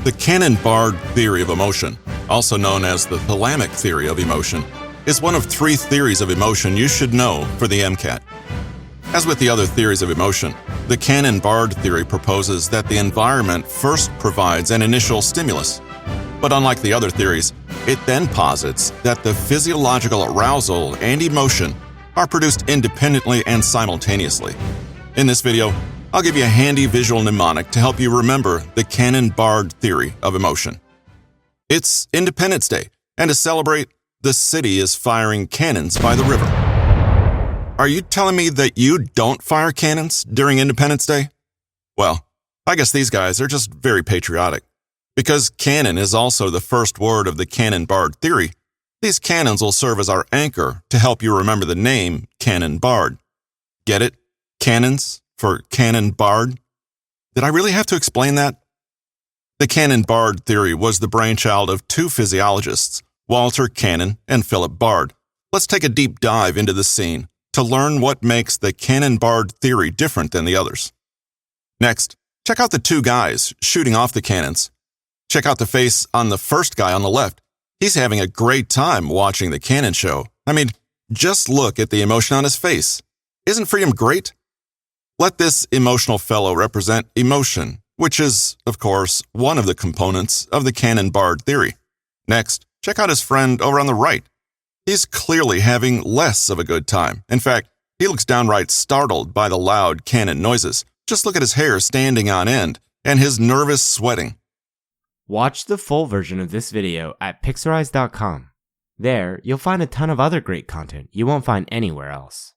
The Cannon-Bard theory of emotion, also known as the Thalamic theory of emotion, is one of 3 theories of emotion you should know for the MCAT. As with the other theories of emotion, the Cannon-Bard theory proposes that the environment first provides an initial stimulus. But unlike the other theories, it then posits that the physiological arousal and emotion are produced independently and simultaneously. In this video, I'll give you a handy visual mnemonic to help you remember the Cannon-Bard theory of emotion. It's Independence Day, and to celebrate, the city is firing cannons by the river. Are you telling me that you don't fire cannons during Independence Day? Well, I guess these guys are just very patriotic. Because cannon is also the first word of the Cannon-Bard theory, these cannons will serve as our anchor to help you remember the name Cannon-Bard. Get it? Cannons for Cannon-Bard? Did I really have to explain that? The Cannon-Bard theory was the brainchild of 2 physiologists, Walter Cannon and Philip Bard. Let's take a deep dive into the scene to learn what makes the Cannon-Bard theory different than the others. Next, check out the 2 guys shooting off the cannons. Check out the face on the first guy on the left. He's having a great time watching the cannon show. I mean, just look at the emotion on his face. Isn't freedom great? Let this emotional fellow represent emotion, which is, of course, one of the components of the Cannon-Bard theory. Next, check out his friend over on the right. He's clearly having less of a good time. In fact, he looks downright startled by the loud cannon noises. Just look at his hair standing on end and his nervous sweating. Watch the full version of this video at Pixorize.com. There, you'll find a ton of other great content you won't find anywhere else.